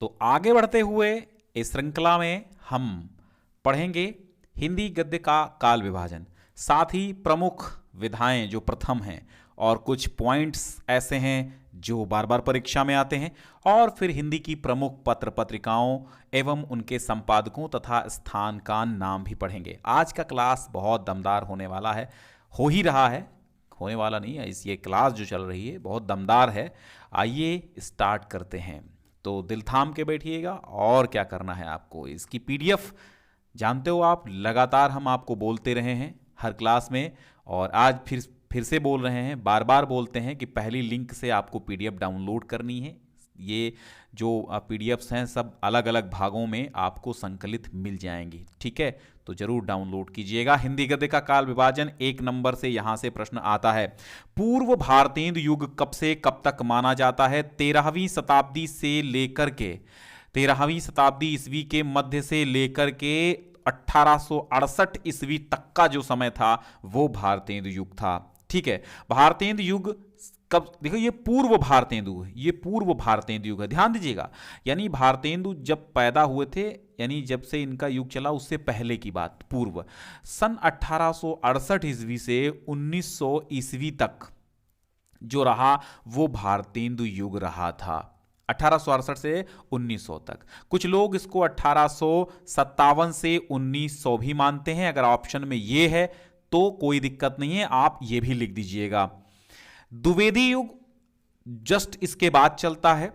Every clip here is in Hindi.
तो आगे बढ़ते हुए इस श्रृंखला में हम पढ़ेंगे हिंदी गद्य का काल विभाजन, साथ ही प्रमुख विधाएं जो प्रथम हैं और कुछ पॉइंट्स ऐसे हैं जो बार बार परीक्षा में आते हैं, और फिर हिंदी की प्रमुख पत्र पत्रिकाओं एवं उनके संपादकों तथा स्थान का नाम भी पढ़ेंगे। आज का क्लास बहुत दमदार होने वाला है, हो ही रहा है, होने वाला नहीं है, इस ये क्लास जो चल रही है बहुत दमदार है। आइए स्टार्ट करते हैं। तो दिल थाम के बैठिएगा, और क्या करना है आपको, इसकी पीडीएफ जानते हो आप, लगातार हम आपको बोलते रहे हैं हर क्लास में, और आज फिर से बोल रहे हैं, बार बार बोलते हैं कि पहली लिंक से आपको पीडीएफ डाउनलोड करनी है। ये जो पीडीएफ्स हैं सब अलग अलग भागों में आपको संकलित मिल जाएंगी, ठीक है, तो जरूर डाउनलोड कीजिएगा। हिंदी गद्य का काल विभाजन 1 नंबर से यहां से प्रश्न आता है। पूर्व भारतेंदु युग कब से कब तक माना जाता है? 13वीं शताब्दी से लेकर के 13वीं शताब्दी ईस्वी के मध्य से लेकर के 1868 ईस्वी तक का जो समय था वो भारतेंदु युग था, ठीक है। भारतेंदु युग कब, देखो ये पूर्व भारतेंदु है, ये पूर्व भारतेंदु युग है, ध्यान दीजिएगा। यानी भारतेंदु जब पैदा हुए थे, यानी जब से इनका युग चला उससे पहले की बात, पूर्व। सन 1868 ईस्वी से 1900 ईस्वी तक जो रहा वो भारतेंदु युग रहा था। 1868 से 1900 तक। कुछ लोग इसको 1857 से 1900 भी मानते हैं। अगर ऑप्शन में ये है तो कोई दिक्कत नहीं है, आप ये भी लिख दीजिएगा। द्विवेदी युग जस्ट इसके बाद चलता है,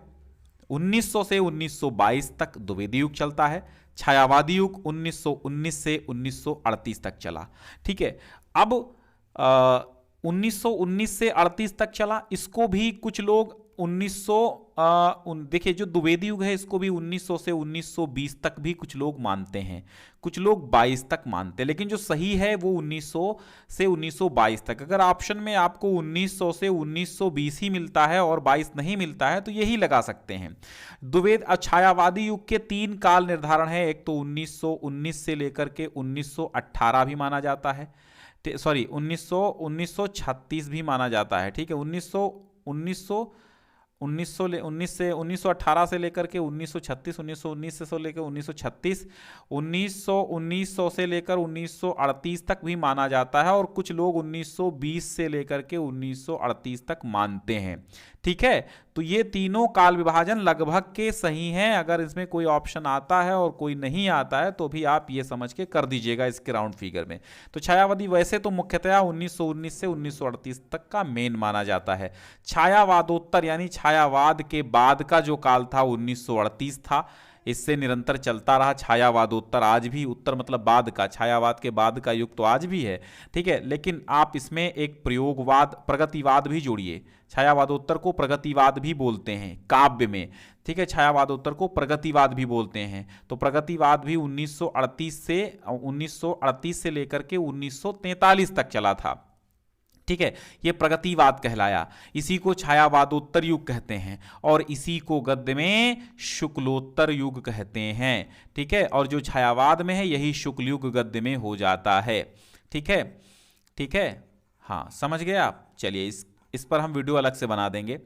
1900 से 1922 तक द्विवेदी युग चलता है। छायावादी युग 1919 से 1938 तक चला, ठीक है। अब 1919 से 38 तक चला, इसको भी कुछ लोग 1900 देखिए जो द्विवेदी युग है इसको भी 1900 से 1920 तक भी कुछ लोग मानते हैं, कुछ लोग 22 तक मानते हैं, लेकिन जो सही है वो 1900 से 1922 तक। अगर ऑप्शन में आपको 1900 से 1920 ही मिलता है और 22 नहीं मिलता है तो यही लगा सकते हैं। द्विवेद छायावादी युग के 3 काल निर्धारण है, एक तो 1919 से लेकर के 1918 भी माना जाता है, सॉरी 1936 भी माना जाता है, ठीक है। 1918 से लेकर के 1936, 1919 से लेकर 1936, 1900 से लेकर 1938 तक भी माना जाता है, और कुछ लोग 1920 से लेकर के 1938 तक मानते हैं, ठीक है। तो ये तीनों काल विभाजन लगभग के सही हैं। अगर इसमें कोई ऑप्शन आता है और कोई नहीं आता है तो भी आप ये समझ के कर दीजिएगा इसके राउंड फिगर में। तो छायावादी वैसे तो मुख्यतया 1919 से 1938 तक का मेन माना जाता है। छायावादोत्तर यानी छायावाद के बाद का जो काल था 1938 था, इससे निरंतर चलता रहा छायावादोत्तर। आज भी, उत्तर मतलब बाद का, छायावाद के बाद का युग तो आज भी है, ठीक है। लेकिन आप इसमें एक प्रयोगवाद, प्रगतिवाद भी जोड़िए। छायावादोत्तर को प्रगतिवाद भी बोलते हैं काव्य में, ठीक है। छायावादोत्तर को प्रगतिवाद भी बोलते हैं। तो प्रगतिवाद भी 1938 से लेकर के 1943 तक चला था, ठीक है। ये प्रगतिवाद कहलाया। इसी को छायावादोत्तर युग कहते हैं, और इसी को गद्य में शुक्लोत्तर युग कहते हैं, ठीक है। और जो छायावाद में है यही शुक्ल युग गद्य में हो जाता है, ठीक है, ठीक है। हाँ, समझ गए आप। चलिए इस पर हम वीडियो अलग से बना देंगे।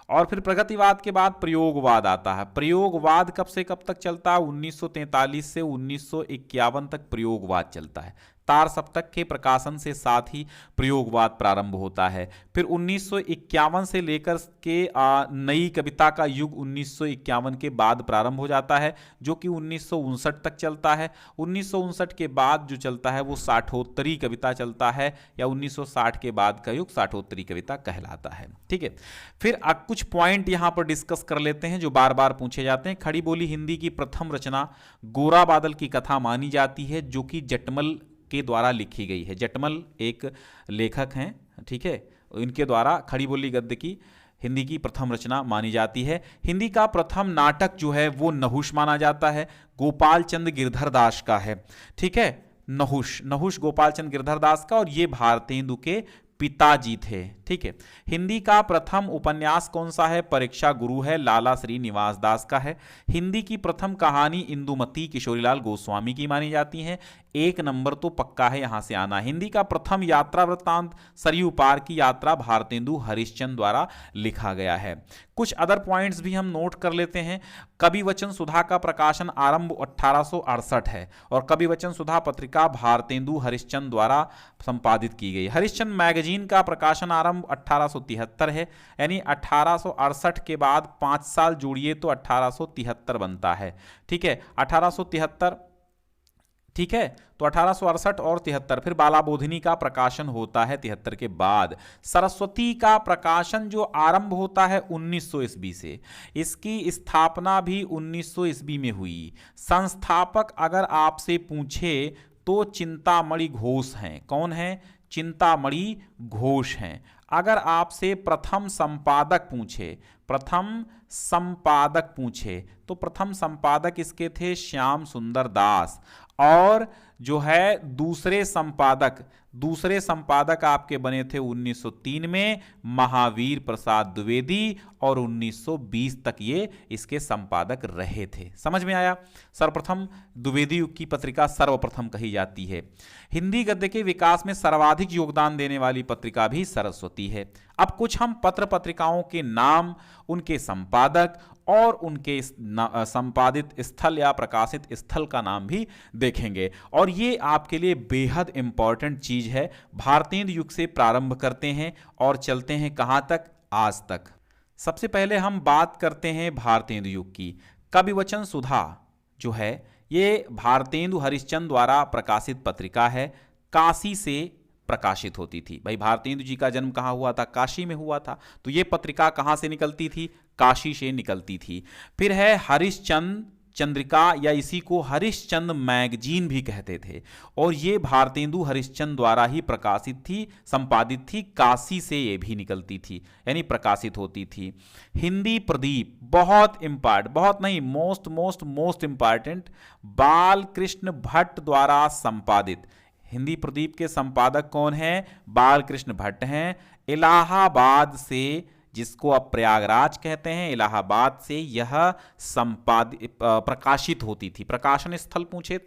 और फिर प्रगतिवाद के बाद प्रयोगवाद आता है। प्रयोगवाद कब से कब तक चलता है? 1943 से 1951 तक प्रयोगवाद चलता है। तार सप्तक के प्रकाशन से साथ ही प्रयोगवाद प्रारंभ होता है। फिर 1951 से लेकर के नई कविता का युग 1951 के बाद प्रारंभ हो जाता है, जो कि 1959 तक चलता है। 1959 के बाद जो चलता है वो साठोत्तरी कविता चलता है, या 1960 के बाद का युग साठोत्तरी कविता कहलाता है, ठीक है। फिर कुछ पॉइंट यहां पर डिस्कस कर लेते हैं जो बार बार पूछे जाते हैं। खड़ी बोली हिंदी की प्रथम रचना गोरा बादल की कथा मानी जाती है, जो कि जटमल के द्वारा लिखी गई है। जटमल एक लेखक हैं, ठीक है, इनके द्वारा खड़ी बोली गद्य की हिंदी की प्रथम रचना मानी जाती है। हिंदी का प्रथम नाटक जो है वो नहुष माना जाता है, गोपाल चंद गिरधर दास का है, ठीक है। नहुष गोपाल चंद गिरधर दास का, और ये भारतेंदु के पिताजी थे। ठीक है। हिंदी का प्रथम उपन्यास कौन सा है? परीक्षा गुरु है, लाला श्री निवास दास का है। हिंदी की प्रथम कहानी इंदुमती किशोरीलाल गोस्वामी की मानी जाती है। 1 नंबर तो पक्का है यहां से आना। हिंदी का प्रथम यात्रा वृत्तांत सरयू पार की यात्रा भारतेंदु हरिश्चंद्र द्वारा लिखा गया है। कुछ अदर पॉइंट्स भी हम नोट कर लेते हैं। कवि वचन सुधा का प्रकाशन आरंभ 1868 है और कवि वचन सुधा पत्रिका भारतेंदु हरिश्चंद्र द्वारा संपादित की गई। हरिश्चंद्र मैगजीन का प्रकाशन आरंभ 1873 है, यानी 1868 के बाद 5 साल जोड़िए तो 1873 बनता है। ठीक है, 1873, ठीक है, तो 1868 और 73, फिर बाला बोधिनी का प्रकाशन होता है 73 के बाद। सरस्वती का प्रकाशन जो आरंभ होता है 1900 ईस्वी से, इसकी स्थापना भी 1900 ईस्वी में हुई। संस्थापक अगर आपसे पूछे तो चिंतामणि घोष हैं। कौन है? चिंतामणि घोष हैं। अगर आपसे प्रथम संपादक पूछे तो प्रथम संपादक इसके थे श्याम सुंदर दास, और जो है दूसरे संपादक आपके बने थे 1903 में महावीर प्रसाद द्विवेदी, और 1920 तक ये इसके संपादक रहे थे। समझ में आया? सर्वप्रथम द्विवेदी युग की पत्रिका सर्वप्रथम कही जाती है। हिंदी गद्य के विकास में सर्वाधिक योगदान देने वाली पत्रिका भी सरस्वती है। अब कुछ हम पत्र पत्रिकाओं के नाम, उनके संपादक और उनके संपादित स्थल या प्रकाशित स्थल का नाम भी देखेंगे, और ये आपके लिए बेहद इंपॉर्टेंट चीज है। भारतेंदु युग से प्रारंभ करते हैं और चलते हैं कहां तक? आज तक। सबसे पहले हम बात करते हैं भारतेंदु युग की। कवि वचन सुधा जो है ये भारतेंदु हरिश्चंद्र द्वारा प्रकाशित पत्रिका है, काशी से प्रकाशित होती थी। भाई भारतेंदु जी का जन्म कहाँ हुआ था? काशी में हुआ था, तो ये पत्रिका कहाँ से निकलती थी? काशी से निकलती थी। फिर है हरिश्चंद्र चंद्रिका, या इसी को हरिश्चंद्र मैगजीन भी कहते थे, और ये भारतेंदु हरिश्चंद्र द्वारा ही प्रकाशित थी, संपादित थी। काशी से ये भी निकलती थी, यानी प्रकाशित होती थी। हिंदी प्रदीप बहुत नहीं, मोस्ट इंपॉर्टेंट, बालकृष्ण भट्ट द्वारा संपादित। हिंदी प्रदीप के संपादक कौन हैं? बालकृष्ण भट्ट हैं। इलाहाबाद से, जिसको अब प्रयागराज कहते हैं, इलाहाबाद से यह प्रकाशित होती थी। प्रकाशन स्थल पूछे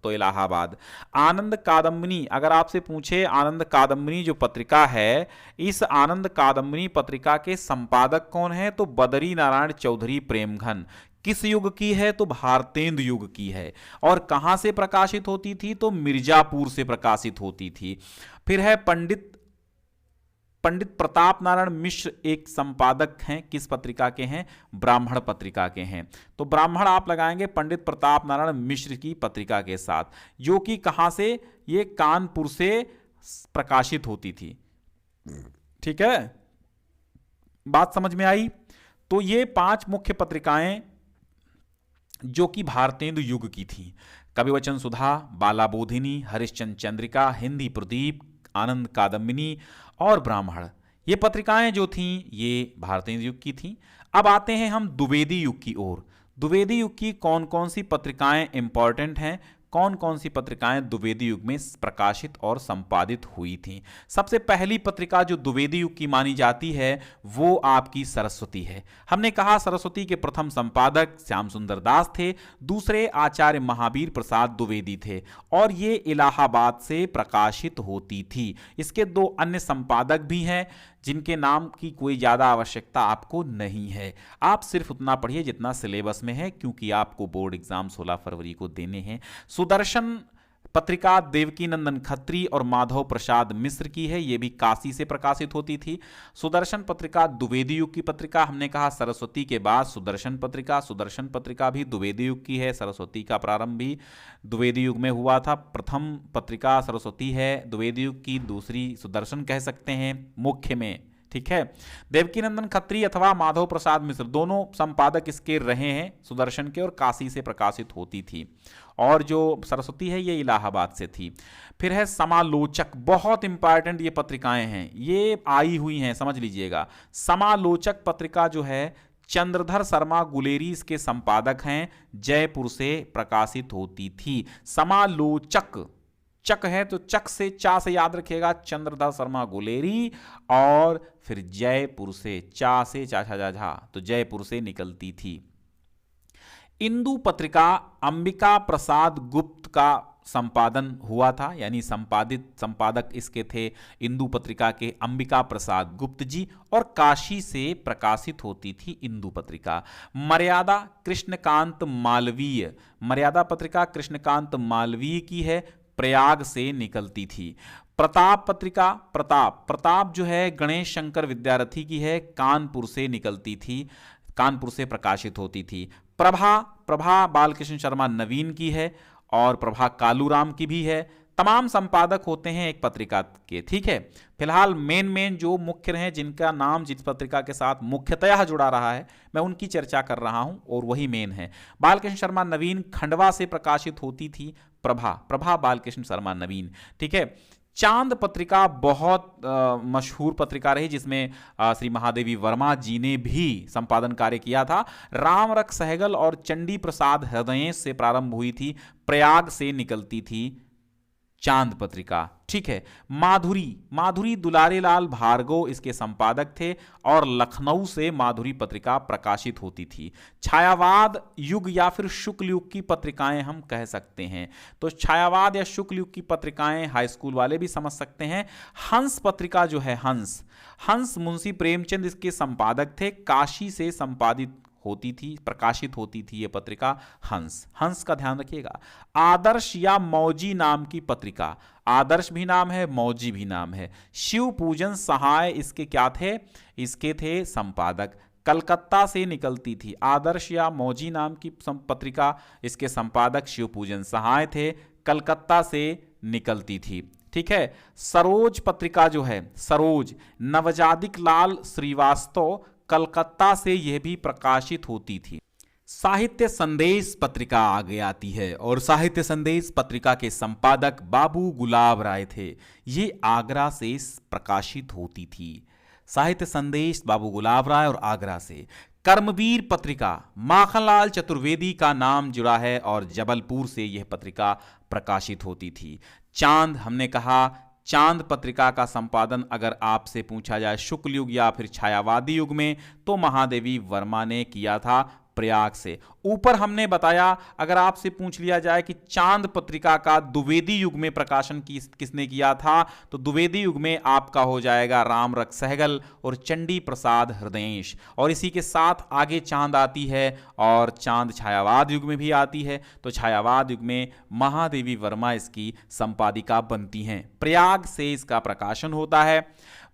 तो इलाहाबाद। आनंद कादम्बिनी, अगर आपसे पूछे आनंद कादम्बिनी जो पत्रिका है, इस आनंद कादम्बिनी पत्रिका के संपादक कौन है? तो बद्री नारायण चौधरी प्रेमघन। किस युग की है? तो भारतेंदु युग की है। और कहां से प्रकाशित होती थी? तो मिर्जापुर से प्रकाशित होती थी। फिर है पंडित प्रताप नारायण मिश्र एक संपादक हैं। किस पत्रिका के हैं? ब्राह्मण पत्रिका के हैं। तो ब्राह्मण आप लगाएंगे पंडित प्रताप नारायण मिश्र की पत्रिका के साथ, जो कि कहां से? ये कानपुर से प्रकाशित होती थी। ठीक है, बात समझ में आई? तो ये 5 मुख्य पत्रिकाएं जो कि भारतेंदु युग की थी: कवि वचन सुधा, बाला बोधिनी, हरिश्चंद्र चंद्रिका, हिंदी प्रदीप, आनंद कादम्बिनी और ब्राह्मण। ये पत्रिकाएं जो थीं ये भारतेंदु युग की थीं। अब आते हैं हम द्विवेदी युग की ओर। द्विवेदी युग की कौन कौन सी पत्रिकाएं इंपॉर्टेंट हैं, कौन कौन सी पत्रिकाएं द्विवेदी युग में प्रकाशित और संपादित हुई थीं? सबसे पहली पत्रिका जो द्विवेदी युग की मानी जाती है वो आपकी सरस्वती है। हमने कहा सरस्वती के प्रथम संपादक श्याम सुंदर दास थे, दूसरे आचार्य महावीर प्रसाद द्विवेदी थे, और ये इलाहाबाद से प्रकाशित होती थी। इसके 2 अन्य संपादक भी हैं जिनके नाम की कोई ज़्यादा आवश्यकता आपको नहीं है। आप सिर्फ उतना पढ़िए जितना सिलेबस में है, क्योंकि आपको बोर्ड एग्जाम 16 फरवरी को देने हैं। सुदर्शन पत्रिका देवकी नंदन खत्री और माधव प्रसाद मिश्र की है, ये भी काशी से प्रकाशित होती थी। सुदर्शन पत्रिका द्विवेदी युग की पत्रिका। हमने कहा सरस्वती के बाद सुदर्शन पत्रिका भी द्विवेदी युग की है। सरस्वती का प्रारंभ भी द्विवेदी युग में हुआ था। प्रथम पत्रिका सरस्वती है द्विवेदी युग की, दूसरी सुदर्शन कह सकते हैं मुख्य में। ठीक है, देवकी नंदन खत्री अथवा माधव प्रसाद मिश्र दोनों संपादक इसके रहे हैं, सुदर्शन के, और काशी से प्रकाशित होती थी। और जो सरस्वती है ये इलाहाबाद से थी। फिर है समालोचक, बहुत इंपॉर्टेंट ये पत्रिकाएं हैं, ये आई हुई हैं, समझ लीजिएगा। समालोचक पत्रिका जो है चंद्रधर शर्मा गुलेरी इसके संपादक हैं, जयपुर से प्रकाशित होती थी। समालोचक चक है तो चक से चा से याद रखिएगा चंद्रधर शर्मा गुलेरी, और फिर जयपुर से चा से चा छा जा झा तो जयपुर से निकलती थी। इंदु पत्रिका अंबिका प्रसाद गुप्त का संपादन हुआ था, यानी संपादक इसके थे इंदु पत्रिका के अंबिका प्रसाद गुप्त जी, और काशी से प्रकाशित होती थी इंदु पत्रिका। मर्यादा कृष्णकांत मालवीय, मर्यादा पत्रिका कृष्णकांत मालवीय की है, प्रयाग से निकलती थी। प्रताप पत्रिका प्रताप जो है गणेश शंकर विद्यार्थी की है, कानपुर से निकलती थी, कानपुर से प्रकाशित होती थी। प्रभा बालकृष्ण शर्मा नवीन की है, और प्रभा कालूराम की भी है। तमाम संपादक होते हैं एक पत्रिका के, ठीक है। फिलहाल मेन जो मुख्य हैं, जिनका नाम जिस पत्रिका के साथ मुख्यतया जुड़ा रहा है, मैं उनकी चर्चा कर रहा हूं, और वही मेन है। बालकृष्ण शर्मा नवीन खंडवा से प्रकाशित होती थी, प्रभा बालकृष्ण शर्मा नवीन, ठीक है। चांद पत्रिका बहुत मशहूर पत्रिका रही, जिसमें श्री महादेवी वर्मा जी ने भी संपादन कार्य किया था। रामरख सहगल और चंडी प्रसाद हृदयेश से प्रारंभ हुई थी, प्रयाग से निकलती थी चांद पत्रिका, ठीक है। माधुरी दुलारेलाल भार्गव इसके संपादक थे, और लखनऊ से माधुरी पत्रिका प्रकाशित होती थी। छायावाद युग या फिर शुक्ल युग की पत्रिकाएं हम कह सकते हैं, तो छायावाद या शुक्ल युग की पत्रिकाएं हाई स्कूल वाले भी समझ सकते हैं। हंस पत्रिका जो है, हंस मुंशी प्रेमचंद इसके संपादक थे, काशी से प्रकाशित होती थी ये पत्रिका हंस का ध्यान रखिएगा। आदर्श या मौजी नाम की पत्रिका, आदर्श भी नाम है, मौजी भी नाम है। शिव पूजन सहाय इसके क्या थे, इसके थे संपादक, कलकत्ता से निकलती थी। आदर्श या मौजी नाम की पत्रिका, इसके संपादक शिव पूजन सहाय थे, कलकत्ता से निकलती थी, ठीक है। सरोज पत्रिका जो है, सरोज नवजादिक लाल श्रीवास्तव, कलकत्ता से यह भी प्रकाशित होती थी। साहित्य संदेश पत्रिका आगे आती है, और साहित्य संदेश पत्रिका के संपादक बाबू गुलाब राय थे, ये आगरा से प्रकाशित होती थी। साहित्य संदेश बाबू गुलाब राय और आगरा से। कर्मवीर पत्रिका माखनलाल चतुर्वेदी का नाम जुड़ा है, और जबलपुर से यह पत्रिका प्रकाशित होती थी। चांद, हमने कहा चांद पत्रिका का संपादन अगर आपसे पूछा जाए शुक्ल युग या फिर छायावादी युग में, तो महादेवी वर्मा ने किया था, प्रयाग से। ऊपर हमने बताया, अगर आपसे पूछ लिया जाए कि चांद पत्रिका का द्विवेदी युग में प्रकाशन किसने किया था, तो द्विवेदी युग में आपका हो जाएगा रामरख सहगल और चंडी प्रसाद हृदयेश। और इसी के साथ आगे चांद आती है, और चांद छायावाद युग में भी आती है, तो छायावाद युग में महादेवी वर्मा इसकी संपादिका बनती हैं। प्रयाग से इसका प्रकाशन होता है।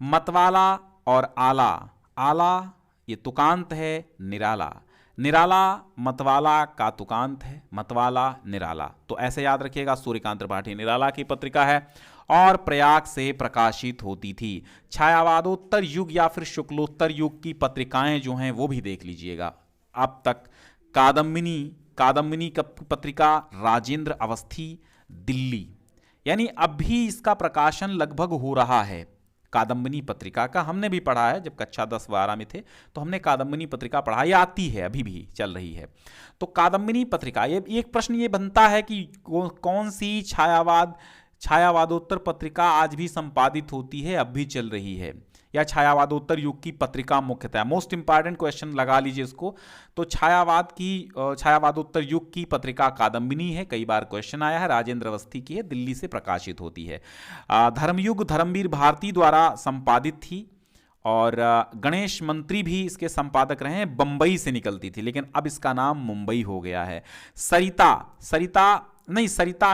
मतवाला और आला ये तुकांत है, निराला मतवाला का तुकांत है, मतवाला निराला, तो ऐसे याद रखिएगा। सूर्यकांत त्रिपाठी निराला की पत्रिका है, और प्रयाग से प्रकाशित होती थी। छायावादोत्तर युग या फिर शुक्लोत्तर युग की पत्रिकाएं जो हैं वो भी देख लीजिएगा। अब तक कादम्बिनी पत्रिका राजेंद्र अवस्थी, दिल्ली, यानी अब भी इसका प्रकाशन लगभग हो रहा है। कादम्बिनी पत्रिका का हमने भी पढ़ा है, जब कक्षा 10-12 में थे तो हमने कादम्बिनी पत्रिका पढ़ा, ये आती है, अभी भी चल रही है। तो कादम्बिनी पत्रिका, ये एक प्रश्न ये बनता है कि कौन सी छायावादोत्तर पत्रिका आज भी संपादित होती है, अब भी चल रही है, या छायावादोत्तर युग की पत्रिका मुख्यतः। मोस्ट इंपॉर्टेंट क्वेश्चन लगा लीजिए इसको। तो छायावादोत्तर युग की पत्रिका कादम्बिनी है, कई बार क्वेश्चन आया है, राजेंद्र अवस्थी की है, दिल्ली से प्रकाशित होती है। धर्मयुग धर्मवीर भारती द्वारा संपादित थी, और गणेश मंत्री भी इसके संपादक रहे हैं, बंबई से निकलती थी, लेकिन अब इसका नाम मुंबई हो गया है। सरिता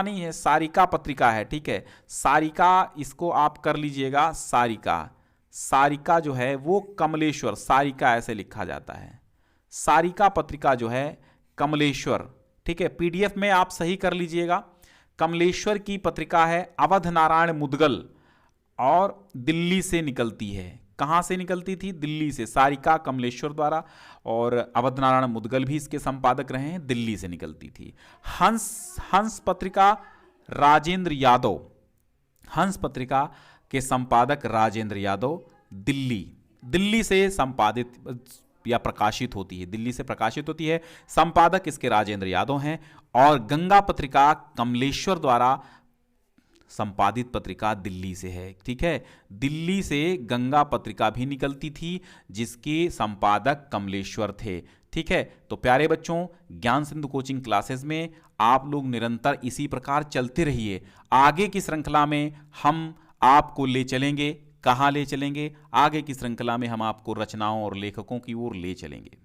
नहीं है, सारिका पत्रिका है, ठीक है। सारिका, इसको आप कर लीजिएगा, सारिका जो है वो कमलेश्वर, सारिका ऐसे लिखा जाता है, सारिका पत्रिका जो है कमलेश्वर, ठीक है। पीडीएफ में आप सही कर लीजिएगा, कमलेश्वर की पत्रिका है। अवध नारायण मुदगल, और दिल्ली से निकलती है। कहाँ से निकलती थी? दिल्ली से, सारिका कमलेश्वर द्वारा, और अवध नारायण मुदगल भी इसके संपादक रहे हैं, दिल्ली से निकलती थी। हंस पत्रिका राजेंद्र यादव, हंस पत्रिका के संपादक राजेंद्र यादव, दिल्ली से संपादित या प्रकाशित होती है, दिल्ली से प्रकाशित होती है। संपादक इसके राजेंद्र यादव हैं। और गंगा पत्रिका कमलेश्वर द्वारा संपादित पत्रिका दिल्ली से है। ठीक है, दिल्ली से गंगा पत्रिका भी निकलती थी जिसके संपादक कमलेश्वर थे। ठीक है, तो प्यारे बच्चों, ज्ञान सिंधु कोचिंग क्लासेस में आप लोग निरंतर इसी प्रकार चलते रहिए। आगे की श्रृंखला में हम आपको ले चलेंगे, कहाँ ले चलेंगे? आगे की श्रृंखला में हम आपको रचनाओं और लेखकों की ओर ले चलेंगे।